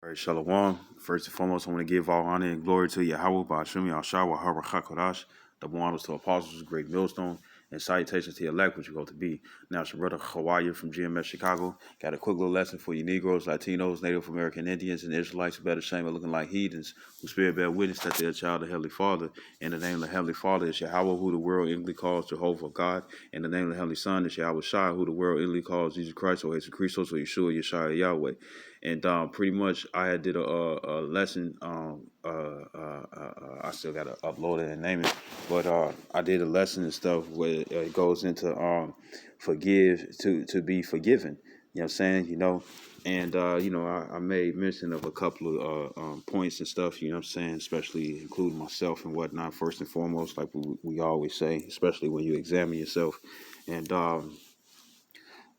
All right, Shalom. First and foremost, I want to give all honor and glory to Yahweh, Ba'ashim Yahshua, Hara HaKodash, double honors to apostles, great millstone, and salutations to your elect, which you go to be. Now, it's your brother Hawaii from GMS Chicago. Got a quick little lesson for you Negroes, Latinos, Native American Indians, and Israelites who better shame of looking like heathens, who spirit bear witness that they're a child of Heavenly Father. And the name of the Heavenly Father is Yahweh, who the world inwardly calls Jehovah God. And the name of the Heavenly Son is Yahweh Shai, who the world inwardly calls Jesus Christ, or Jesus Christos, or Yeshua, Yeshua, Yahweh. And pretty much I had did a lesson. I still got to upload it and name it, but I did a lesson and stuff where it goes into forgive to be forgiven. You know what I'm saying? And I made mention of a couple of points and stuff. You know what I'm saying? Especially including myself and whatnot. First and foremost, like we always say, especially when you examine yourself and.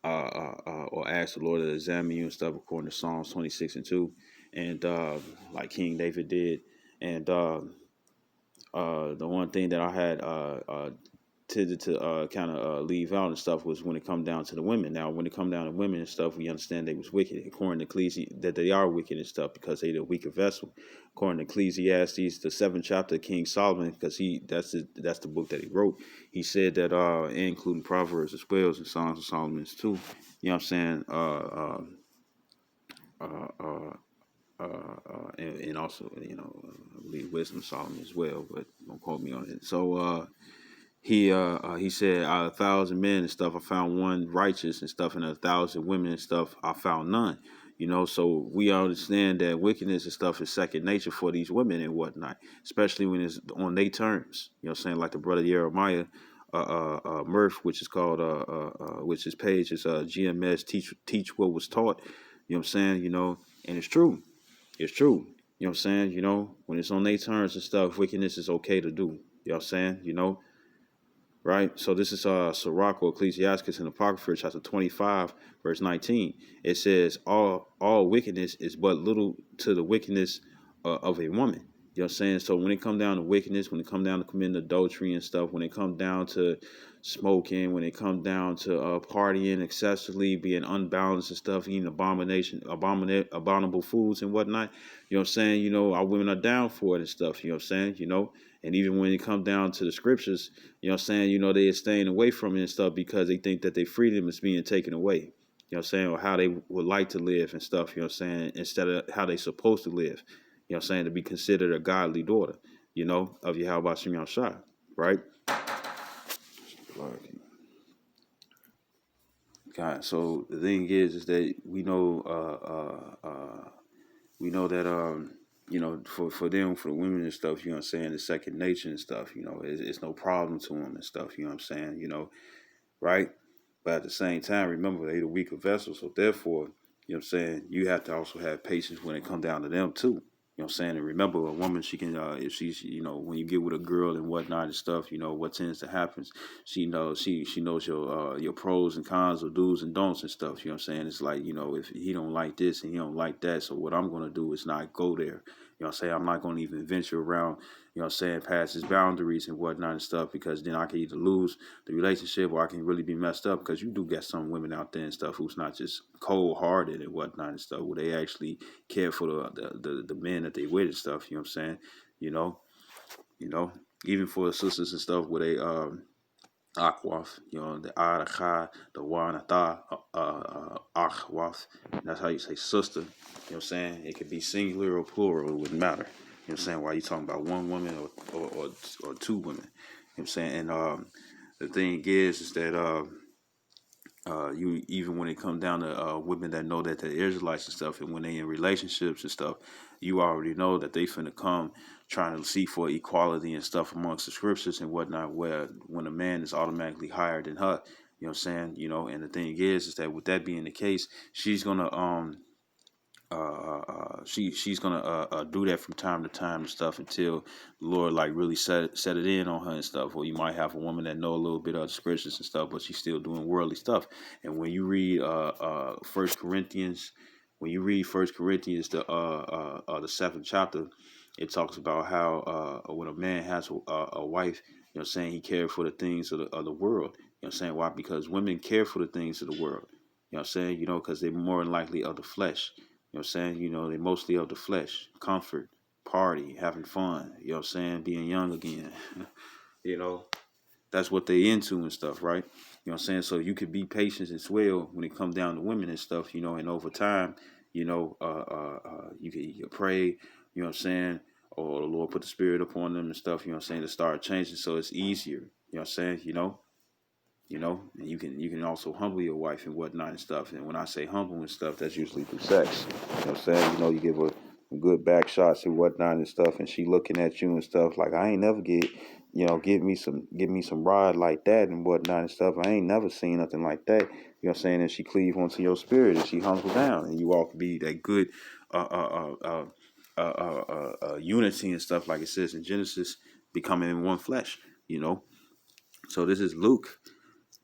Or ask the Lord to examine you and stuff according to Psalms 26:2, and like King David did. And the one thing that I had tended to kind of leave out and stuff was when it come down to the women. Now, when it come down to women and stuff, we understand they was wicked. According to Ecclesiastes, that they are wicked and stuff because they the weaker vessel. According to Ecclesiastes, the 7th chapter, King Solomon, because that's the book that he wrote. He said that, including Proverbs as well as Songs of Solomon too. You know what I'm saying? And also, I believe Wisdom of Solomon as well, but don't quote me on it. So he said, out of 1,000 men and stuff, I found one righteous and stuff, and 1,000 women and stuff, I found none. So we understand that wickedness and stuff is second nature for these women and whatnot, especially when it's on their terms. You know what I'm saying? Like the brother Jeremiah Murph, which is called which his page is GMS teach what was taught. You know what I'm saying? And it's true. It's true. You know what I'm saying? When it's on their terms and stuff, wickedness is okay to do. You know what I'm saying? Right? So this is Sirach or Ecclesiastes in Apocrypha, chapter 25, verse 19. It says, all wickedness is but little to the wickedness of a woman. You know what I'm saying? So when it come down to wickedness, when it come down to committing adultery and stuff, when it come down to smoking, when it come down to partying excessively, being unbalanced and stuff, eating abominable foods and whatnot, you know what I'm saying? Our women are down for it and stuff, you know what I'm saying? And even when it come down to the scriptures, you know what I'm saying, they are staying away from it and stuff because they think that their freedom is being taken away. You know what I'm saying? Or how they would like to live and stuff, you know what I'm saying, instead of how they supposed to live. You know what I'm saying? To be considered a godly daughter, of Yahweh Shem Yahshua, right? God, so the thing is that we know that for them, for the women and stuff, you know what I'm saying, the second nature and stuff, it's no problem to them and stuff, you know what I'm saying, right? But at the same time, remember, they the weaker vessel, so therefore, you know what I'm saying, you have to also have patience when it comes down to them too. You know what I'm saying? And remember, a woman, she can, if she's, when you get with a girl and whatnot and stuff, what tends to happen, she knows your pros and cons or do's and don'ts and stuff. You know what I'm saying? It's like, if he don't like this and he don't like that, so what I'm going to do is not go there. You know what I'm saying? I'm not going to even venture around, you know what I'm saying, past his boundaries and whatnot and stuff, because then I can either lose the relationship or I can really be messed up, because you do get some women out there and stuff who's not just cold-hearted and whatnot and stuff, where they actually care for the men that they with and stuff, you know what I'm saying? Even for the sisters and stuff where they Akwaf, the Aracha, the Wanata, Akwaf. That's how you say sister. You know what I'm saying? It could be singular or plural, it wouldn't matter. You know what I'm saying? Why you talking about one woman or two women? You know what I'm saying? And the thing is that you, even when it comes down to women that know that they're Israelites and stuff, and when they in relationships and stuff, you already know that they finna come trying to seek for equality and stuff amongst the scriptures and whatnot, where when a man is automatically higher than her, you know what I'm saying? And the thing is that with that being the case, she's gonna she's gonna do that from time to time and stuff until the Lord like really set it in on her and stuff. Or you might have a woman that know a little bit of the scriptures and stuff, but she's still doing worldly stuff. And when you read First Corinthians, the 7th chapter, it talks about how when a man has a wife, you know what I'm saying, he cares for the things of the world. You know what I'm saying? Why? Because women care for the things of the world. You know what I'm saying? Because they're more likely of the flesh. You know what I'm saying? You know, they mostly of the flesh, comfort, party, having fun, you know what I'm saying, being young again. you know, that's what they into and stuff, right? You know what I'm saying? So you could be patient as well when it comes down to women and stuff, you know, and over time, you could pray, you know what I'm saying, or the Lord put the spirit upon them and stuff, you know what I'm saying, to start changing so it's easier, you know what I'm saying, and you can also humble your wife and whatnot and stuff. And when I say humble and stuff, that's usually through sex. You know what I'm saying? You give her good back shots and whatnot and stuff, and she looking at you and stuff like I ain't never give me some rod like that and whatnot and stuff. I ain't never seen nothing like that. You know what I'm saying? And she cleave onto your spirit and she humble down, and you all can be that good unity and stuff like it says in Genesis, becoming in one flesh. You know. So this is Luke.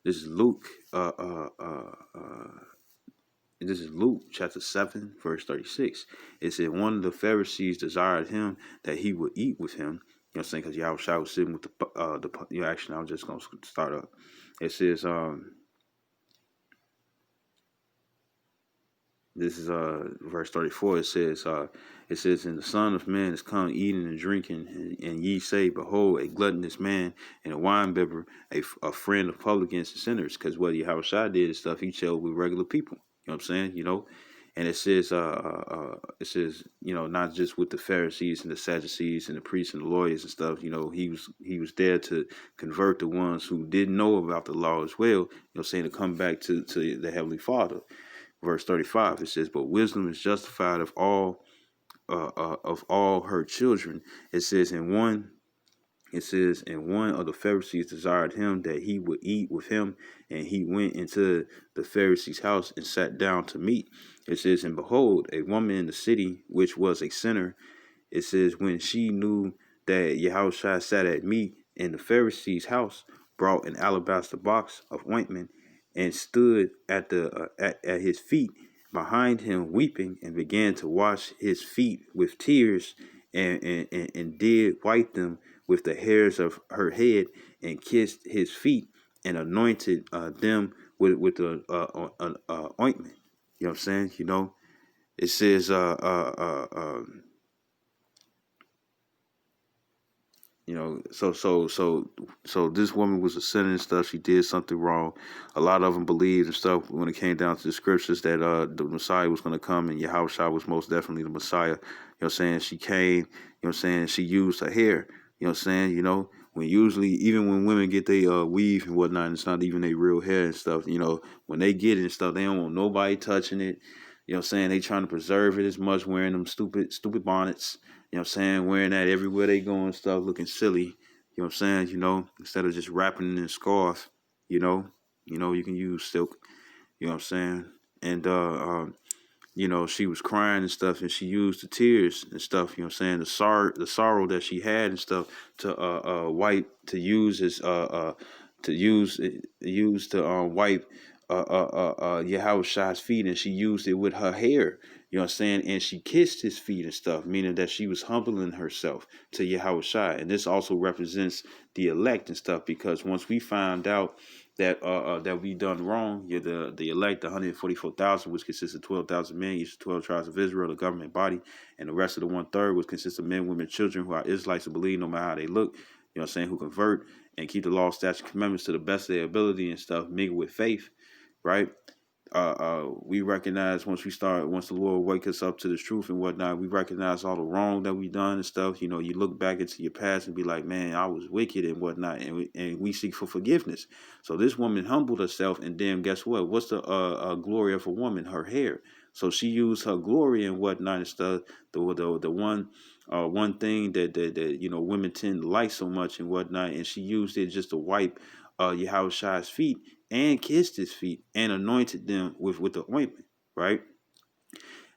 This is Luke. This is Luke chapter 7, verse 36. It said one of the Pharisees desired him that he would eat with him. You know what I'm saying? Because Yahushua was sitting with actually, I'm just gonna start up. It says this is verse 34. It says, and the Son of Man is come eating and drinking, and ye say, behold, a gluttonous man and a wine bibber, a friend of publicans and sinners. Because what Yahushua did and stuff, he chilled with regular people. You know what I'm saying? And it says, not just with the Pharisees and the Sadducees and the priests and the lawyers and stuff. He was there to convert the ones who didn't know about the law as well. You know what I'm saying, to come back to the Heavenly Father. Verse 35, it says, but wisdom is justified of all her children. It says, and one of the Pharisees desired him that he would eat with him, and he went into the Pharisee's house and sat down to meat. It says, and behold, a woman in the city, which was a sinner, it says, when she knew that Yahushua sat at meat in the Pharisee's house, brought an alabaster box of ointment and stood at his feet behind him weeping, and began to wash his feet with tears, and did wipe them with the hairs of her head, and kissed his feet, and anointed them with the ointment. You know what I'm saying? It says so this woman was a sinner and stuff. She did something wrong. A lot of them believed and stuff when it came down to the scriptures that the Messiah was going to come, and Yahushua was most definitely the Messiah. You know what I'm saying? She came, you know what I'm saying? She used her hair, you know what I'm saying? When usually, even when women get their weave and whatnot, it's not even their real hair and stuff. When they get it and stuff, they don't want nobody touching it. You know what I'm saying? They trying to preserve it as much, wearing them stupid bonnets. You know what I'm saying? Wearing that everywhere they go and stuff, looking silly. You know what I'm saying? Instead of just wrapping it in a scarf, you can use silk. You know what I'm saying? And she was crying and stuff, and she used the tears and stuff, you know what I'm saying, the sorrow that she had and stuff, to wipe, to use as to wipe Yahushua's feet, and she used it with her hair, you know what I'm saying, and she kissed his feet and stuff, meaning that she was humbling herself to Yahushua. And this also represents the elect and stuff, because once we find out that we done wrong, yeah, the elect, the 144,000, which consists of 12,000 men, each of 12 tribes of Israel, the government body, and the rest of the 1/3, which consists of men, women, children, who are Israelites who believe no matter how they look, you know what I'm saying, who convert and keep the law, statutes, commandments to the best of their ability and stuff, mingle with faith, right? We recognize once the Lord wake us up to the truth and whatnot, we recognize all the wrong that we done and stuff. You look back into your past and be like, man, I was wicked and whatnot, and we seek for forgiveness. So this woman humbled herself, and then guess what? What's the glory of a woman? Her hair. So she used her glory and whatnot and stuff. The one thing that women tend to like so much and whatnot, and she used it just to wipe Yahushua's feet, and kissed his feet, and anointed them with the ointment, right?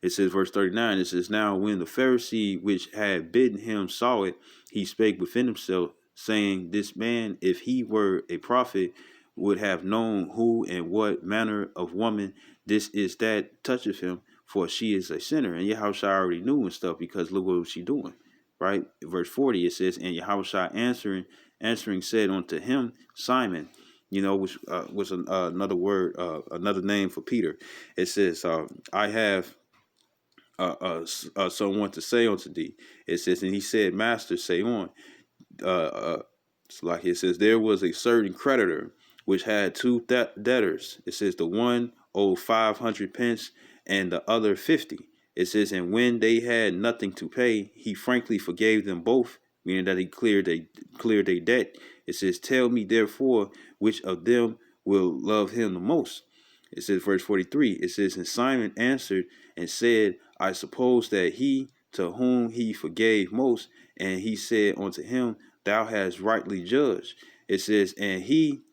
It says, verse 39, it says, now when the Pharisee which had bidden him saw it, he spake within himself, saying, this man, if he were a prophet, would have known who and what manner of woman this is that toucheth him, for she is a sinner. And Yahushua already knew and stuff, because look what she doing, right? Verse 40, it says, and Yahushua answering said unto him, Simon, which was another word, another name for Peter. It says, I have someone to say unto thee. It says, and he said, Master, say on. It's like it says, there was a certain creditor which had two debtors. It says the one owed 500 pence and the other 50. It says, and when they had nothing to pay, he frankly forgave them both, meaning that he cleared their debt. It says, tell me therefore which of them will love him the most. It says, verse 43, it says, and Simon answered and said, I suppose that he to whom he forgave most, and he said unto him, thou hast rightly judged. It says, and he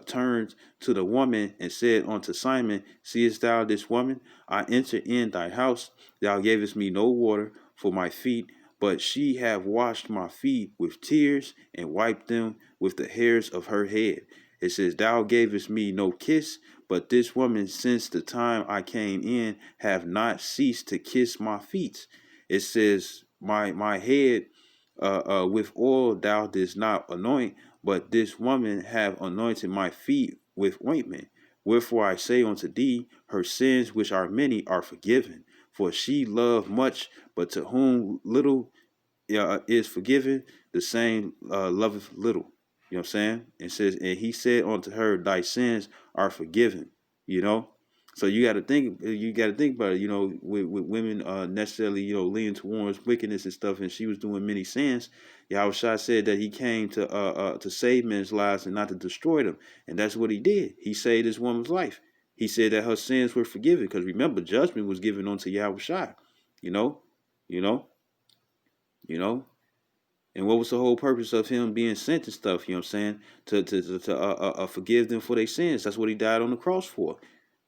turned to the woman and said unto Simon, seest thou this woman? I entered in thy house. Thou gavest me no water for my feet, but she have washed my feet with tears and wiped them with the hairs of her head. It says, thou gavest me no kiss, but this woman since the time I came in have not ceased to kiss my feet. It says, my head with oil thou didst not anoint, but this woman have anointed my feet with ointment. Wherefore I say unto thee, her sins, which are many, are forgiven. For she loved much, but to whom little is forgiven, the same loveth little. You know what I'm saying? It says, and he said unto her, thy sins are forgiven. You know? So you got to think about it, with women necessarily, leaning towards wickedness and stuff, and she was doing many sins. Yahushua said that he came to save men's lives and not to destroy them. And that's what he did. He saved this woman's life. He said that her sins were forgiven, because remember, judgment was given unto Yahushua. You know, you know, you know. And what was the whole purpose of him being sent and stuff? You know what I'm saying? To forgive them for their sins. That's what he died on the cross for.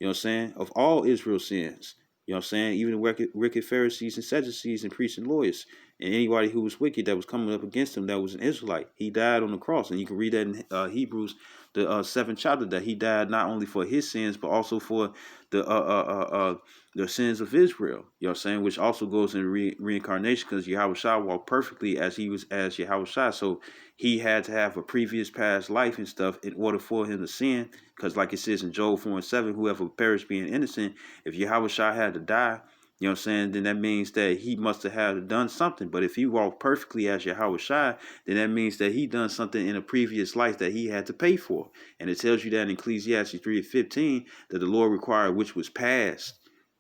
You know what I'm saying? Of all Israel's sins. You know what I'm saying? Even the wicked Pharisees and Sadducees and priests and lawyers. And anybody who was wicked that was coming up against him that was an Israelite. He died on the cross. And you can read that in Hebrews, the 7th chapter, that he died not only for his sins, but also for the the sins of Israel. You know what I'm saying? Which also goes in reincarnation, because Yahushua walked perfectly as he was as Yahushua. So he had to have a previous past life and stuff in order for him to sin. Because like it says in Job 4:7, whoever perished being innocent, if Yahushua had to die, you know what I'm saying, then that means that he must have had done something. But if he walked perfectly as Yahushua, then that means that he done something in a previous life that he had to pay for. And it tells you that in Ecclesiastes 3:15, that the Lord required which was past.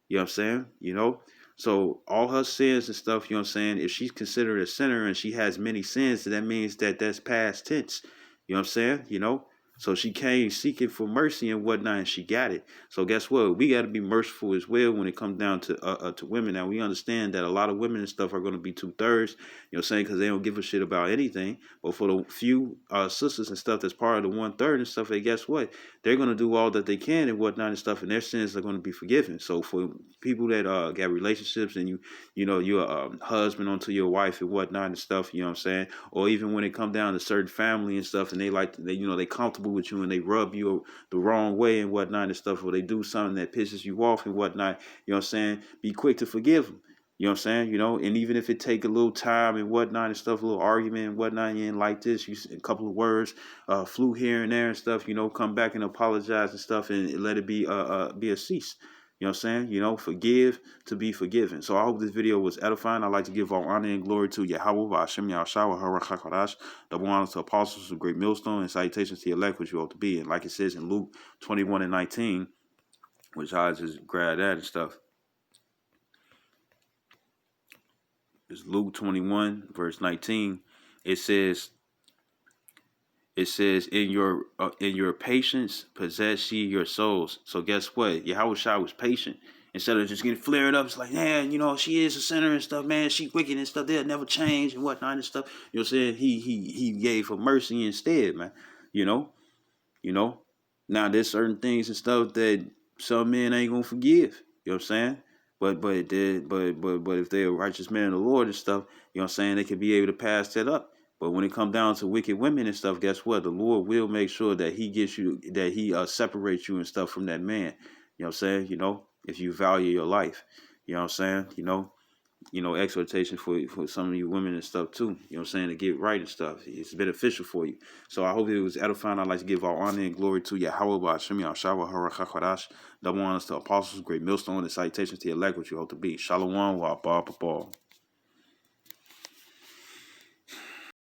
You know what I'm saying? So all her sins and stuff, you know what I'm saying? If she's considered a sinner and she has many sins, then that means that that's past tense. You know what I'm saying? So she came seeking for mercy and whatnot, and she got it. So guess what? We got to be merciful as well when it comes down to women. Now we understand that a lot of women and stuff are going to be 2/3. You know what I'm saying? Because they don't give a shit about anything. But for the few sisters and stuff that's part of the 1/3 and stuff, hey, guess what? They're going to do all that they can and whatnot and stuff, and their sins are going to be forgiven. So for people that got relationships and you're a husband onto your wife and whatnot and stuff, you know what I'm saying? Or even when it come down to certain family and stuff, and they comfortable with you and they rub you the wrong way and whatnot and stuff, or they do something that pisses you off and whatnot, you know what I'm saying? Be quick to forgive them. You know what I'm saying? And even if it take a little time and whatnot and stuff, a little argument and whatnot, you ain't like this, you a couple of words flew here and there and stuff, come back and apologize and stuff, and let it be a cease. You know what I'm saying? Forgive to be forgiven. So I hope this video was edifying. I'd like to give all honor and glory to Yahweh, Hashem Yahshua, Harakakarash, double honor to apostles of great millstone, and salutations to the elect, which you ought to be. And like it says in Luke 21:19, which I just grabbed that and stuff. It's Luke 21, verse 19. It says, in your patience possess ye your souls. So guess what? Yahushua was patient. Instead of just getting flared up, it's like, man, she is a sinner and stuff, man. She wicked and stuff. They'll never change and whatnot and stuff. You know what I'm saying? He gave her mercy instead, man. You know, you know. Now there's certain things and stuff that some men ain't gonna forgive. You know what I'm saying? But if they're a righteous man of the Lord and stuff, you know what I'm saying, they could be able to pass that up. But when it comes down to wicked women and stuff, guess what? The Lord will make sure that he separates you and stuff from that man. You know what I'm saying? If you value your life. You know what I'm saying? exhortation for some of you women and stuff too. You know what I'm saying, to get right and stuff. It's beneficial for you. So I hope it was edifying. I'd like to give all honor and glory to Yahweh Ba'ashim Yahshua Harakakadash. Double honors to apostles, great millstone, and citations to elect what you hope to be. Shalom wa ba.